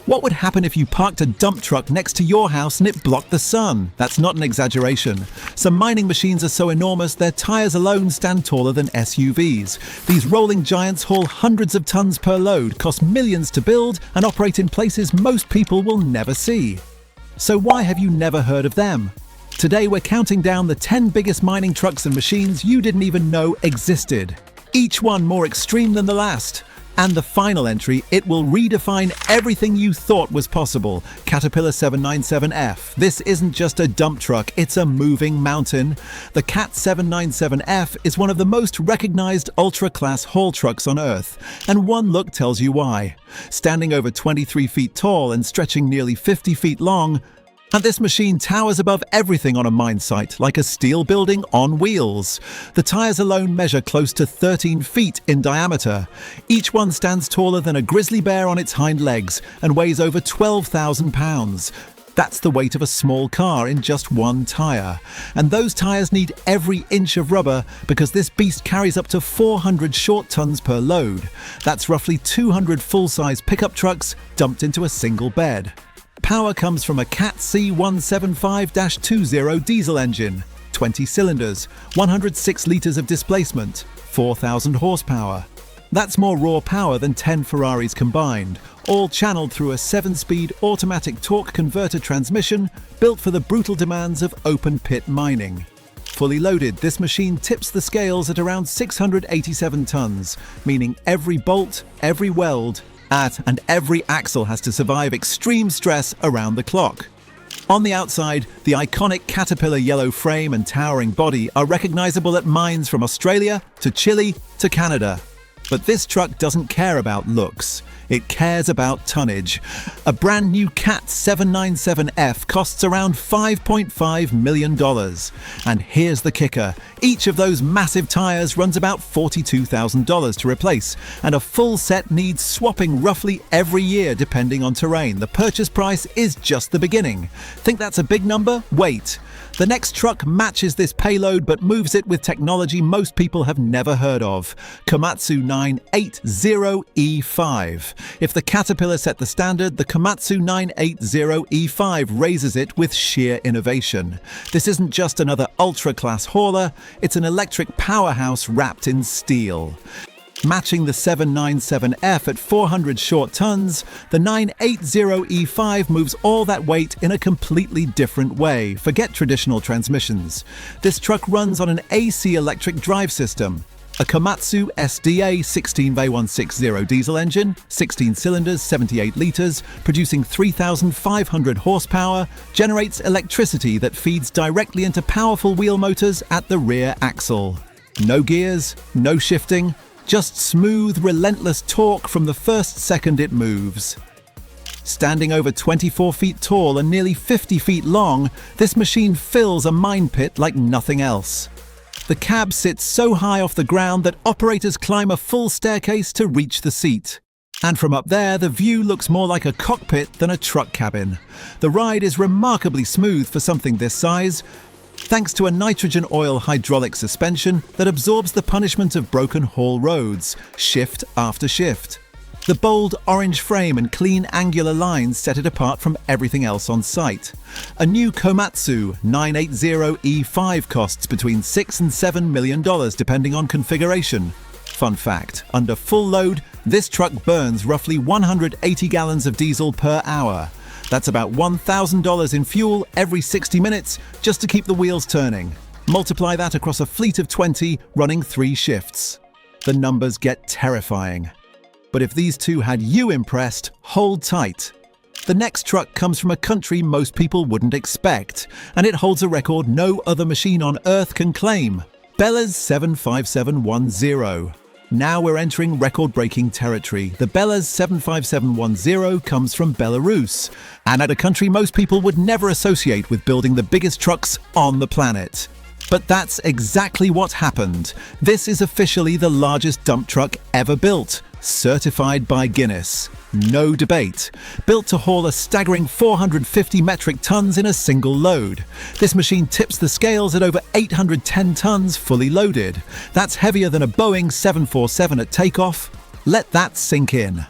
What would happen if you parked a dump truck next to your house and it blocked the sun? That's not an exaggeration. Some mining machines are so enormous their tires alone stand taller than SUVs. These rolling giants haul hundreds of tons per load, cost millions to build, and operate in places most people will never see. So why have you never heard of them? Today we're counting down the 10 biggest mining trucks and machines you didn't even know existed. Each one more extreme than the last. And the final entry, it will redefine everything you thought was possible. Caterpillar 797F. This isn't just a dump truck, it's a moving mountain. The Cat 797F is one of the most recognized ultra-class haul trucks on Earth, and one look tells you why. Standing over 23 feet tall and stretching nearly 50 feet long, and this machine towers above everything on a mine site, like a steel building on wheels. The tires alone measure close to 13 feet in diameter. Each one stands taller than a grizzly bear on its hind legs and weighs over 12,000 pounds. That's the weight of a small car in just one tire. And those tires need every inch of rubber because this beast carries up to 400 short tons per load. That's roughly 200 full-size pickup trucks dumped into a single bed. Power comes from a Cat C175-20 diesel engine, 20 cylinders, 106 litres of displacement, 4,000 horsepower. That's more raw power than 10 Ferraris combined, all channeled through a 7-speed automatic torque converter transmission built for the brutal demands of open-pit mining. Fully loaded, this machine tips the scales at around 687 tons, meaning every bolt, every weld, and every axle has to survive extreme stress around the clock. On the outside, the iconic Caterpillar yellow frame and towering body are recognizable at mines from Australia to Chile to Canada. But this truck doesn't care about looks. It cares about tonnage. A brand new Cat 797F costs around $5.5 million. And here's the kicker. Each of those massive tires runs about $42,000 to replace, and a full set needs swapping roughly every year depending on terrain. The purchase price is just the beginning. Think that's a big number? Wait. The next truck matches this payload but moves it with technology most people have never heard of. Komatsu 980E5. If the Caterpillar set the standard, the Komatsu 980E5 raises it with sheer innovation. This isn't just another ultra-class hauler, it's an electric powerhouse wrapped in steel. Matching the 797F at 400 short tons, the 980E5 moves all that weight in a completely different way. Forget traditional transmissions. This truck runs on an AC electric drive system. A Komatsu SDA 16V160 diesel engine, 16 cylinders, 78 litres, producing 3,500 horsepower, generates electricity that feeds directly into powerful wheel motors at the rear axle. No gears, no shifting, just smooth, relentless torque from the first second it moves. Standing over 24 feet tall and nearly 50 feet long, this machine fills a mine pit like nothing else. The cab sits so high off the ground that operators climb a full staircase to reach the seat. And from up there, the view looks more like a cockpit than a truck cabin. The ride is remarkably smooth for something this size, thanks to a nitrogen oil hydraulic suspension that absorbs the punishment of broken haul roads, shift after shift. The bold orange frame and clean angular lines set it apart from everything else on site. A new Komatsu 980E5 costs between $6 and $7 million depending on configuration. Fun fact, under full load, this truck burns roughly 180 gallons of diesel per hour. That's about $1,000 in fuel every 60 minutes just to keep the wheels turning. Multiply that across a fleet of 20 running 3 shifts. The numbers get terrifying. But if these two had you impressed, hold tight. The next truck comes from a country most people wouldn't expect, and it holds a record no other machine on Earth can claim. BelAZ 75710. Now we're entering record-breaking territory. The BelAZ 75710 comes from Belarus, and at a country most people would never associate with building the biggest trucks on the planet. But that's exactly what happened. This is officially the largest dump truck ever built, certified by Guinness. No debate. Built to haul a staggering 450 metric tons in a single load. This machine tips the scales at over 810 tons fully loaded. That's heavier than a Boeing 747 at takeoff. Let that sink in.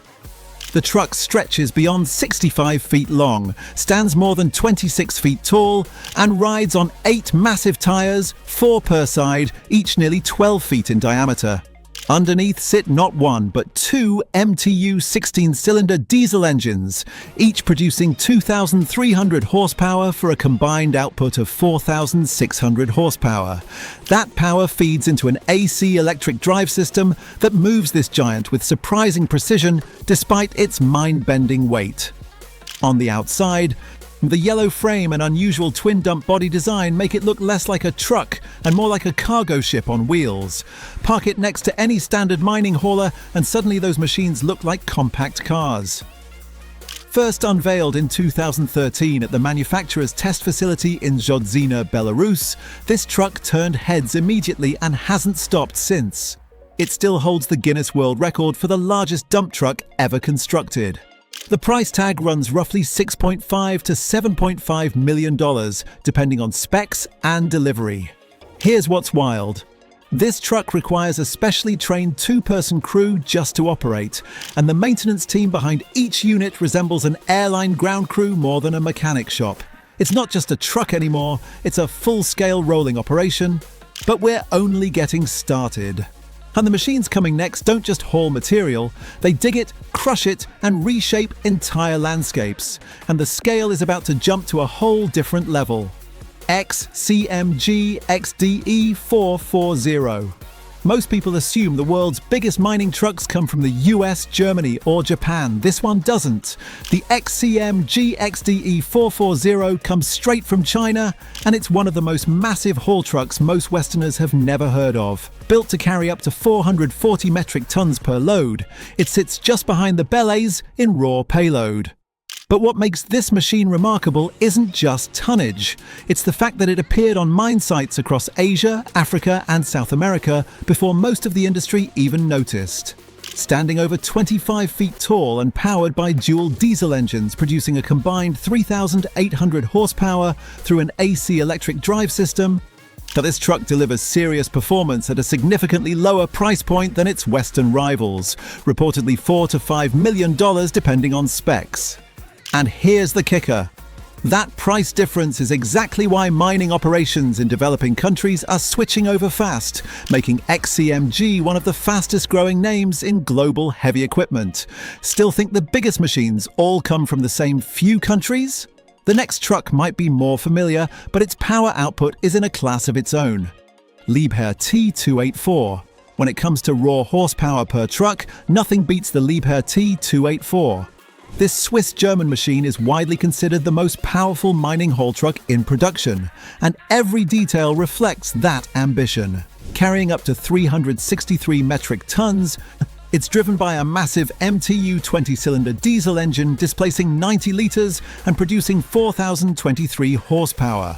The truck stretches beyond 65 feet long, stands more than 26 feet tall, and rides on 8 massive tyres, 4 per side, each nearly 12 feet in diameter. Underneath sit not 1 but 2 MTU 16-cylinder diesel engines, each producing 2,300 horsepower for a combined output of 4,600 horsepower. That power feeds into an AC electric drive system that moves this giant with surprising precision despite its mind-bending weight. On the outside, the yellow frame and unusual twin-dump body design make it look less like a truck and more like a cargo ship on wheels. Park it next to any standard mining hauler and suddenly those machines look like compact cars. First unveiled in 2013 at the manufacturer's test facility in Zhodzina, Belarus, this truck turned heads immediately and hasn't stopped since. It still holds the Guinness World Record for the largest dump truck ever constructed. The price tag runs roughly $6.5 to $7.5 million, depending on specs and delivery. Here's what's wild. This truck requires a specially trained 2-person crew just to operate, and the maintenance team behind each unit resembles an airline ground crew more than a mechanic shop. It's not just a truck anymore, it's a full-scale rolling operation, but we're only getting started. And the machines coming next don't just haul material, they dig it, crush it, and reshape entire landscapes. And the scale is about to jump to a whole different level. XCMG XDE440. Most people assume the world's biggest mining trucks come from the US, Germany, or Japan. This one doesn't. The XCMG XDE440 comes straight from China, and it's one of the most massive haul trucks most Westerners have never heard of. Built to carry up to 440 metric tons per load, it sits just behind the BelAZ in raw payload. But what makes this machine remarkable isn't just tonnage. It's the fact that it appeared on mine sites across Asia, Africa, and South America before most of the industry even noticed. Standing over 25 feet tall and powered by dual diesel engines producing a combined 3,800 horsepower through an AC electric drive system, this truck delivers serious performance at a significantly lower price point than its Western rivals, reportedly $4 to $5 million depending on specs. And here's the kicker. That price difference is exactly why mining operations in developing countries are switching over fast, making XCMG one of the fastest growing names in global heavy equipment. Still think the biggest machines all come from the same few countries? The next truck might be more familiar, but its power output is in a class of its own. Liebherr T284. When it comes to raw horsepower per truck, nothing beats the Liebherr T284. This Swiss-German machine is widely considered the most powerful mining haul truck in production, and every detail reflects that ambition. Carrying up to 363 metric tons, it's driven by a massive MTU 20-cylinder diesel engine displacing 90 litres and producing 4,023 horsepower.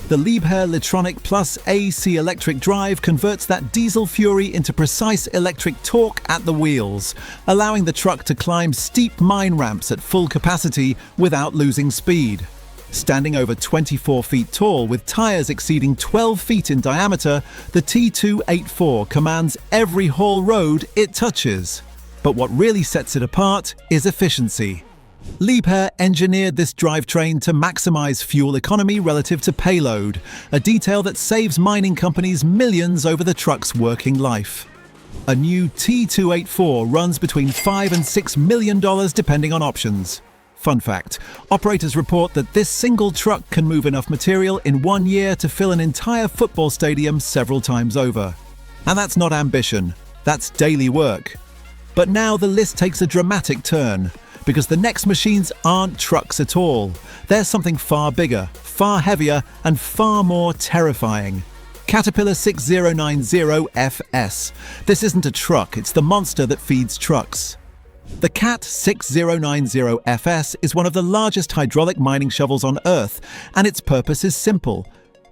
The Liebherr Litronic Plus AC electric drive converts that diesel fury into precise electric torque at the wheels, allowing the truck to climb steep mine ramps at full capacity without losing speed. Standing over 24 feet tall with tyres exceeding 12 feet in diameter, the T284 commands every haul road it touches. But what really sets it apart is efficiency. Liebherr engineered this drivetrain to maximize fuel economy relative to payload, a detail that saves mining companies millions over the truck's working life. A new T284 runs between $5 and $6 million depending on options. Fun fact, operators report that this single truck can move enough material in 1 year to fill an entire football stadium several times over. And that's not ambition, that's daily work. But now the list takes a dramatic turn, because the next machines aren't trucks at all. They're something far bigger, far heavier, and far more terrifying. Caterpillar 6090FS. This isn't a truck, it's the monster that feeds trucks. The CAT 6090FS is one of the largest hydraulic mining shovels on Earth, and its purpose is simple.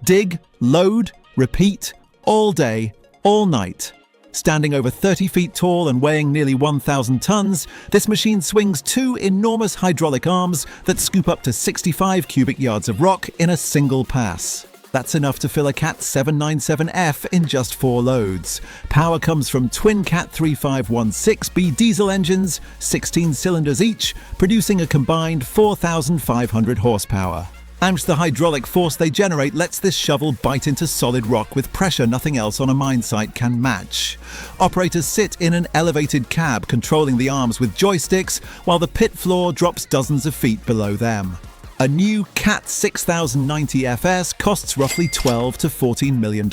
Dig, load, repeat, all day, all night. Standing over 30 feet tall and weighing nearly 1,000 tons, this machine swings 2 enormous hydraulic arms that scoop up to 65 cubic yards of rock in a single pass. That's enough to fill a Cat 797F in just 4 loads. Power comes from twin Cat 3516B diesel engines, 16 cylinders each, producing a combined 4,500 horsepower. And the hydraulic force they generate lets this shovel bite into solid rock with pressure nothing else on a mine site can match. Operators sit in an elevated cab, controlling the arms with joysticks, while the pit floor drops dozens of feet below them. A new Cat 6090 FS costs roughly $12 to $14 million,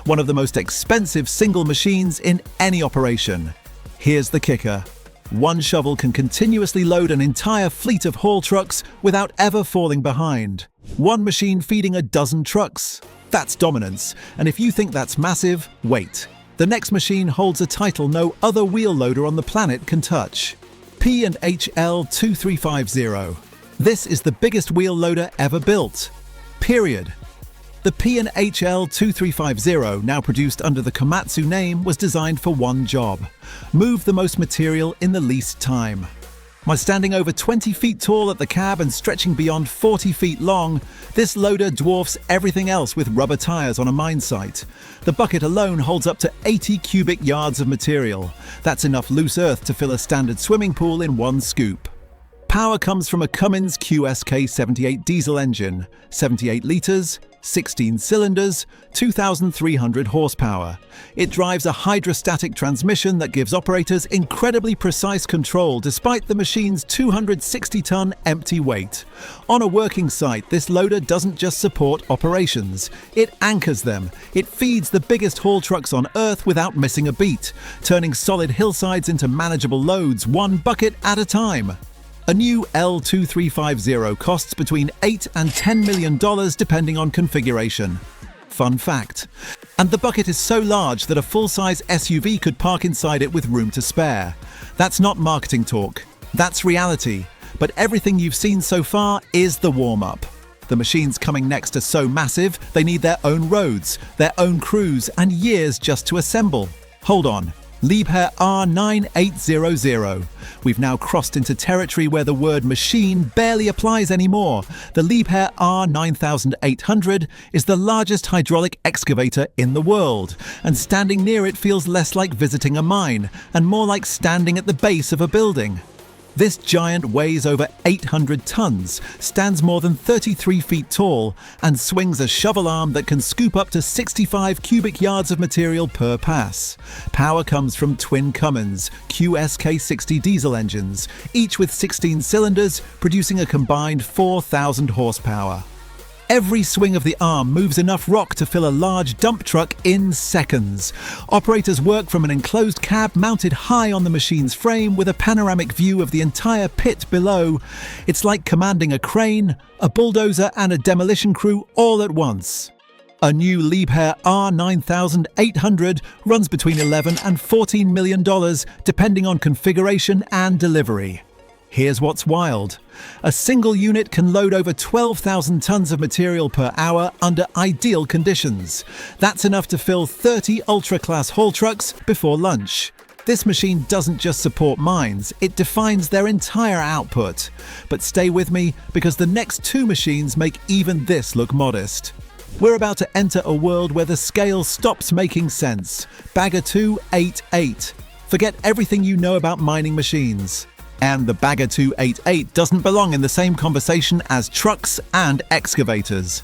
one of the most expensive single machines in any operation. Here's the kicker. One shovel can continuously load an entire fleet of haul trucks without ever falling behind. One machine feeding a dozen trucks. That's dominance, and if you think that's massive, wait. The next machine holds a title no other wheel loader on the planet can touch. P&H L2350. This is the biggest wheel loader ever built. Period. The P&H L2350, now produced under the Komatsu name, was designed for one job: move the most material in the least time. By standing over 20 feet tall at the cab and stretching beyond 40 feet long, this loader dwarfs everything else with rubber tires on a mine site. The bucket alone holds up to 80 cubic yards of material. That's enough loose earth to fill a standard swimming pool in one scoop. Power comes from a Cummins QSK78 diesel engine, 78 litres, 16 cylinders, 2,300 horsepower. It drives a hydrostatic transmission that gives operators incredibly precise control despite the machine's 260-ton empty weight. On a working site, this loader doesn't just support operations, it anchors them. It feeds the biggest haul trucks on Earth without missing a beat, turning solid hillsides into manageable loads, one bucket at a time. A new L2350 costs between $8 and $10 million depending on configuration. Fun fact. And the bucket is so large that a full-size SUV could park inside it with room to spare. That's not marketing talk. That's reality. But everything you've seen so far is the warm-up. The machines coming next are so massive, they need their own roads, their own crews, and years just to assemble. Hold on. Liebherr R9800. We've now crossed into territory where the word machine barely applies anymore. The Liebherr R9800 is the largest hydraulic excavator in the world, and standing near it feels less like visiting a mine and more like standing at the base of a building. This giant weighs over 800 tons, stands more than 33 feet tall, and swings a shovel arm that can scoop up to 65 cubic yards of material per pass. Power comes from twin Cummins QSK60 diesel engines, each with 16 cylinders, producing a combined 4,000 horsepower. Every swing of the arm moves enough rock to fill a large dump truck in seconds. Operators work from an enclosed cab mounted high on the machine's frame with a panoramic view of the entire pit below. It's like commanding a crane, a bulldozer and a demolition crew all at once. A new Liebherr R9800 runs between $11 and $14 million depending on configuration and delivery. Here's what's wild. A single unit can load over 12,000 tons of material per hour under ideal conditions. That's enough to fill 30 ultra-class haul trucks before lunch. This machine doesn't just support mines, it defines their entire output. But stay with me, because the next two machines make even this look modest. We're about to enter a world where the scale stops making sense. Bagger 288. Forget everything you know about mining machines. And the Bagger 288 doesn't belong in the same conversation as trucks and excavators.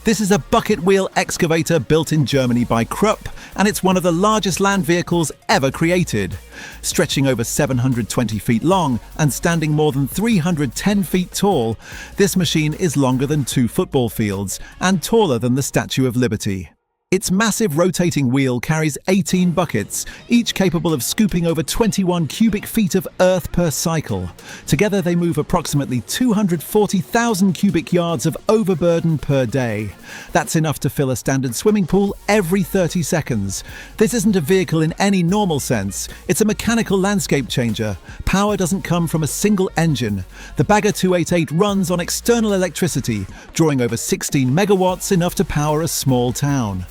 This is a bucket wheel excavator built in Germany by Krupp, and it's one of the largest land vehicles ever created. Stretching over 720 feet long and standing more than 310 feet tall, this machine is longer than 2 football fields and taller than the Statue of Liberty. Its massive rotating wheel carries 18 buckets, each capable of scooping over 21 cubic feet of earth per cycle. Together they move approximately 240,000 cubic yards of overburden per day. That's enough to fill a standard swimming pool every 30 seconds. This isn't a vehicle in any normal sense. It's a mechanical landscape changer. Power doesn't come from a single engine. The Bagger 288 runs on external electricity, drawing over 16 megawatts, enough to power a small town.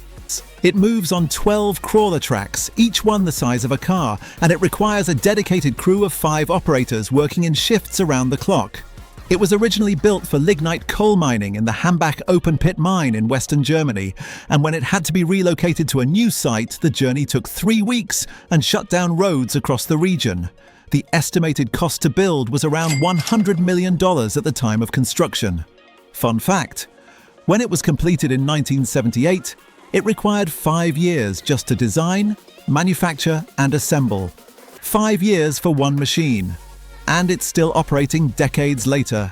It moves on 12 crawler tracks, each one the size of a car, and it requires a dedicated crew of 5 operators working in shifts around the clock. It was originally built for lignite coal mining in the Hambach open-pit mine in western Germany, and when it had to be relocated to a new site, the journey took 3 weeks and shut down roads across the region. The estimated cost to build was around $100 million at the time of construction. Fun fact: when it was completed in 1978, it required 5 years just to design, manufacture and assemble. 5 years for one machine. And it's still operating decades later.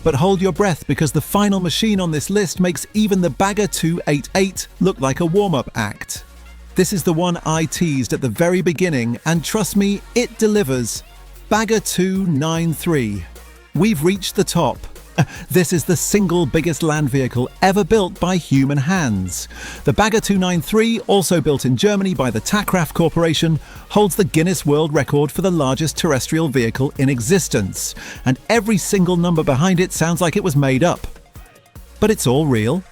But hold your breath, because the final machine on this list makes even the Bagger 288 look like a warm-up act. This is the one I teased at the very beginning, and trust me, it delivers. Bagger 293. We've reached the top. This is the single biggest land vehicle ever built by human hands. The Bagger 293, also built in Germany by the Takraft Corporation, holds the Guinness World Record for the largest terrestrial vehicle in existence, and every single number behind it sounds like it was made up. But it's all real.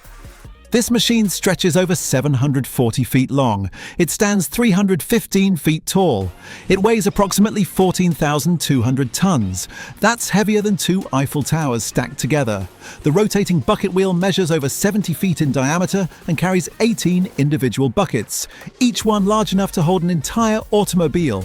This machine stretches over 740 feet long. It stands 315 feet tall. It weighs approximately 14,200 tons. That's heavier than 2 Eiffel Towers stacked together. The rotating bucket wheel measures over 70 feet in diameter and carries 18 individual buckets, each one large enough to hold an entire automobile.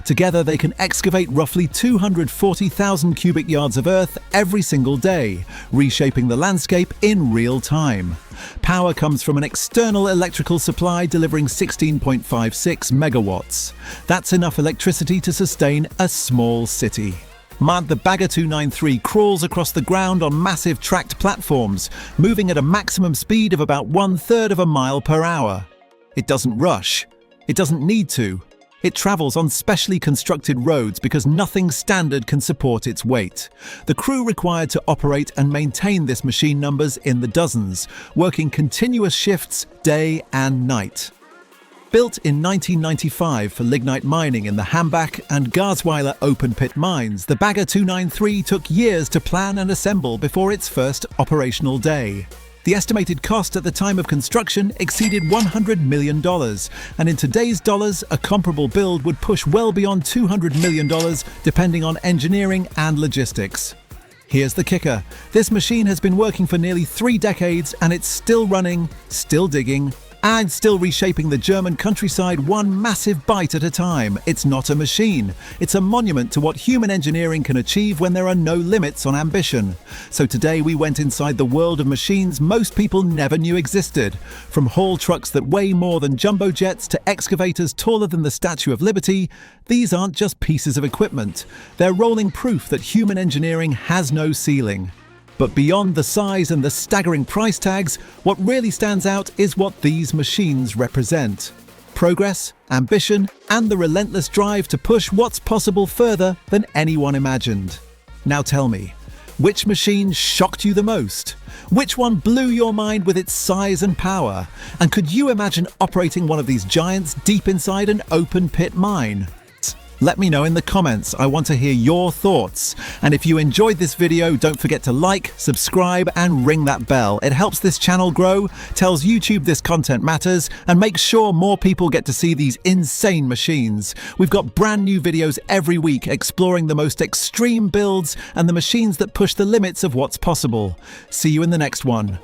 Together they can excavate roughly 240,000 cubic yards of earth every single day, reshaping the landscape in real time. Power comes from an external electrical supply delivering 16.56 megawatts. That's enough electricity to sustain a small city. The Bagger 293 crawls across the ground on massive tracked platforms, moving at a maximum speed of about 1/3 of a mile per hour. It doesn't rush. It doesn't need to. It travels on specially constructed roads because nothing standard can support its weight. The crew required to operate and maintain this machine numbers in the dozens, working continuous shifts day and night. Built in 1995 for lignite mining in the Hambach and Garzweiler open-pit mines, the Bagger 293 took years to plan and assemble before its first operational day. The estimated cost at the time of construction exceeded $100 million, and in today's dollars, a comparable build would push well beyond $200 million, depending on engineering and logistics. Here's the kicker: this machine has been working for nearly 3 decades, and it's still running, still digging, and still reshaping the German countryside one massive bite at a time. It's not a machine. It's a monument to what human engineering can achieve when there are no limits on ambition. So today we went inside the world of machines most people never knew existed. From haul trucks that weigh more than jumbo jets to excavators taller than the Statue of Liberty, these aren't just pieces of equipment. They're rolling proof that human engineering has no ceiling. But beyond the size and the staggering price tags, what really stands out is what these machines represent: progress, ambition, and the relentless drive to push what's possible further than anyone imagined. Now tell me, which machine shocked you the most? Which one blew your mind with its size and power? And could you imagine operating one of these giants deep inside an open pit mine? Let me know in the comments. I want to hear your thoughts. And if you enjoyed this video, don't forget to like, subscribe, and ring that bell. It helps this channel grow, tells YouTube this content matters, and makes sure more people get to see these insane machines. We've got brand new videos every week exploring the most extreme builds and the machines that push the limits of what's possible. See you in the next one.